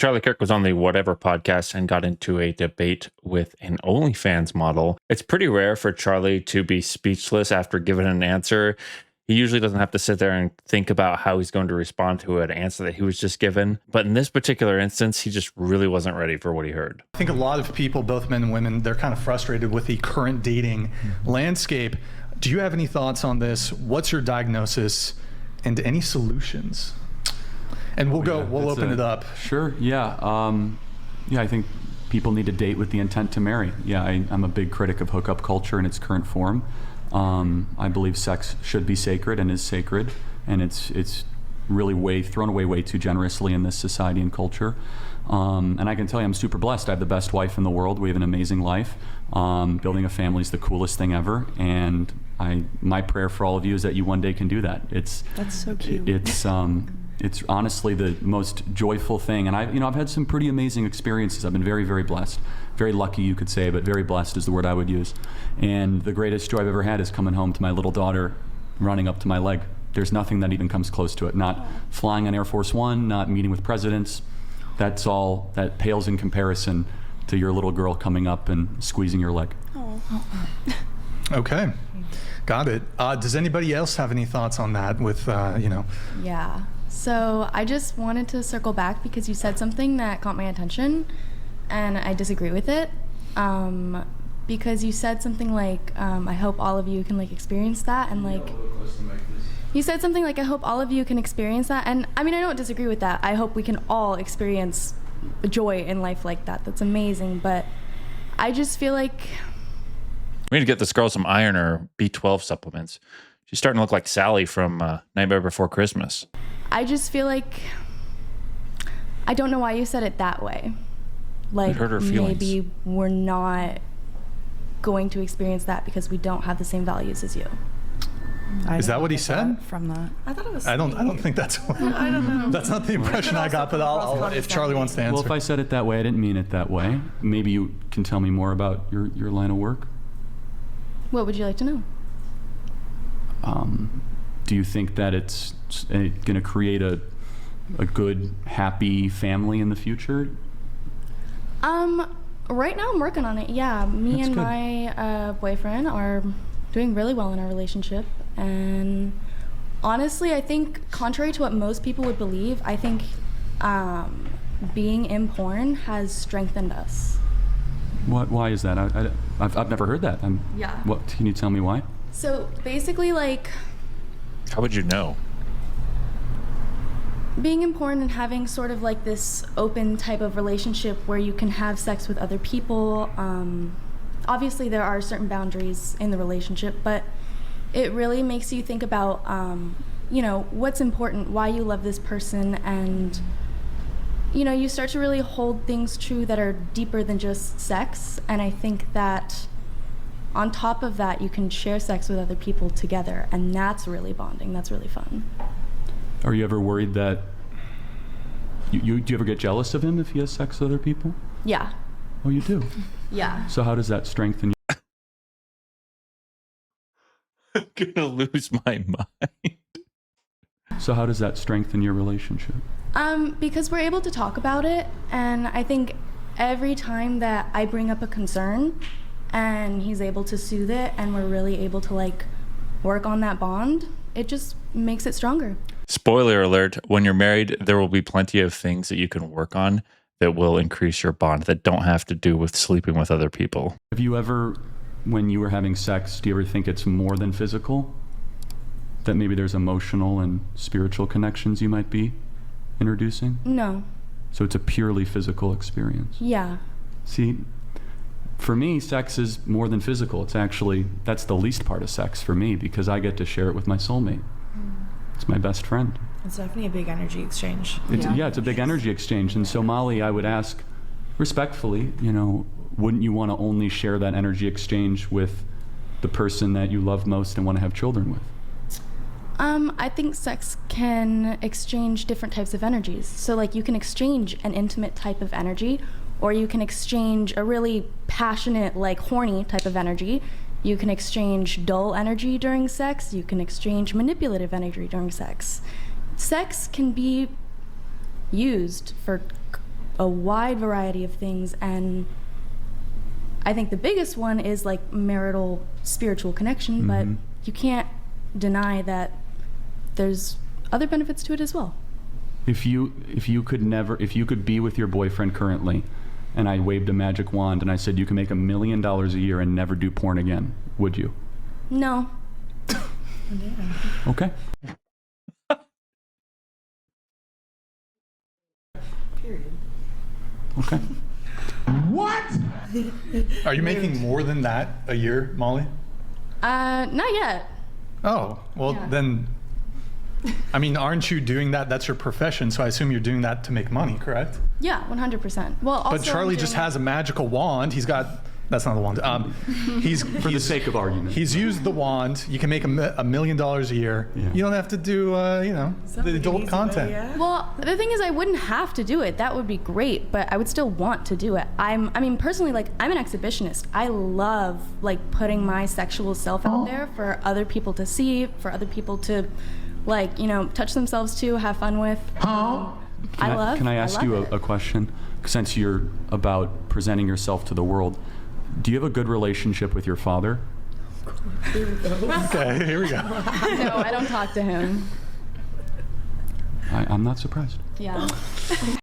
Charlie Kirk was on the Whatever podcast and got into a debate with an OnlyFans model. It's pretty rare for Charlie to be speechless after giving an answer. He usually doesn't have to sit there and think about how he's going to respond to an answer that he was just given. But in this particular instance, he just really wasn't ready for what he heard. I think a lot of people, both men and women, they're kind of frustrated with the current dating landscape. Do you have any thoughts on this? What's your diagnosis and any solutions? And we'll open it up. Sure, yeah. I think people need to date with the intent to marry. Yeah, I'm a big critic of hookup culture in its current form. I believe sex should be sacred and is sacred, and it's really thrown away way too generously in this society and culture. And I can tell you, I'm super blessed. I have the best wife in the world. We have an amazing life. Building a family is the coolest thing ever, and my prayer for all of you is that you one day can do that. That's so cute. It's honestly the most joyful thing, and I've had some pretty amazing experiences. I've been very, very blessed, very lucky, you could say, but very blessed is the word I would use. And the greatest joy I've ever had is coming home to my little daughter running up to my leg. There's nothing that even comes close to it. Not flying on Air Force One, not meeting with presidents. That pales in comparison to your little girl coming up and squeezing your leg. Okay, got it. Does anybody else have any thoughts on that with, Yeah. So I just wanted to circle back because you said something that caught my attention, and I disagree with it. Because you said something like, I hope all of you can experience that, and you said something like, I hope all of you can experience that, and I don't disagree with that. I hope we can all experience joy in life like that. That's amazing, but I just feel like we need to get this girl some iron or B12 supplements. She's starting to look like Sally from Nightmare Before Christmas. I just feel like I don't know why you said it that way. It hurt her feelings. Maybe we're not going to experience that because we don't have the same values as you. Is that what he said? From that, I thought it was. I don't think that's. I don't know. That's not the impression I got. But I'll if Charlie wants to answer. Well, if I said it that way, I didn't mean it that way. Maybe you can tell me more about your line of work. What would you like to know? Do you think that it's going to create a good, happy family in the future? Right now I'm working on it. Yeah, me That's and good. my boyfriend are doing really well in our relationship, and honestly, I think contrary to what most people would believe, I think being in porn has strengthened us. Why is that? I've never heard that. Yeah. What can you tell me why? So basically, How would you know? being in porn and having sort of this open type of relationship where you can have sex with other people. Obviously, there are certain boundaries in the relationship, but it really makes you think about, what's important, why you love this person, and, you start to really hold things true that are deeper than just sex. And I think that on top of that, you can share sex with other people together, and that's really bonding. That's really fun. Are you ever worried that do you ever get jealous of him if he has sex with other people? Yeah. Oh, you do? Yeah. So how does that strengthen you? I'm gonna lose my mind. So how does that strengthen your relationship? Because we're able to talk about it, and I think every time that I bring up a concern and he's able to soothe it and we're really able to work on that bond, it just makes it stronger. Spoiler alert, when you're married, there will be plenty of things that you can work on that will increase your bond that don't have to do with sleeping with other people. Have you ever, when you were having sex, do you ever think it's more than physical? That maybe there's emotional and spiritual connections you might be introducing? No. So it's a purely physical experience. Yeah. See, for me, sex is more than physical. That's the least part of sex for me because I get to share it with my soulmate. It's my best friend. it's definitely a big energy exchange. It's a big energy exchange. And so, Molly, I would ask respectfully, wouldn't you want to only share that energy exchange with the person that you love most and want to have children with? I think sex can exchange different types of energies. So you can exchange an intimate type of energy, or you can exchange a really passionate, horny type of energy. You can exchange dull energy during sex. You can exchange manipulative energy during sex. Sex can be used for a wide variety of things, and I think the biggest one is like marital spiritual connection, but you can't deny that there's other benefits to it as well. If you could be with your boyfriend currently, and I waved a magic wand and I said you can make $1 million a year and never do porn again, would you? No. Okay. Period. Okay. What? Are you making more than that a year, Molly? Not yet. Oh, well Yeah. then, I mean, aren't you doing that? That's your profession, so I assume you're doing that to make money, correct? Yeah, 100%. Well, also But Charlie I'm just doing has a magical wand. He's got, that's not the wand. For the sake of argument. He's used the wand. You can make $1 million a year. Yeah. You don't have to do, the adult content. Well, the thing is, I wouldn't have to do it. That would be great, but I would still want to do it. I mean, personally, like, I'm an exhibitionist. I love, like, putting my sexual self out there for other people to see, for other people to, like, you know, touch themselves to, have fun with. Can I ask you a question? Since you're about presenting yourself to the world, do you have a good relationship with your father? Okay, here we go. No, I don't talk to him. I'm not surprised. Yeah.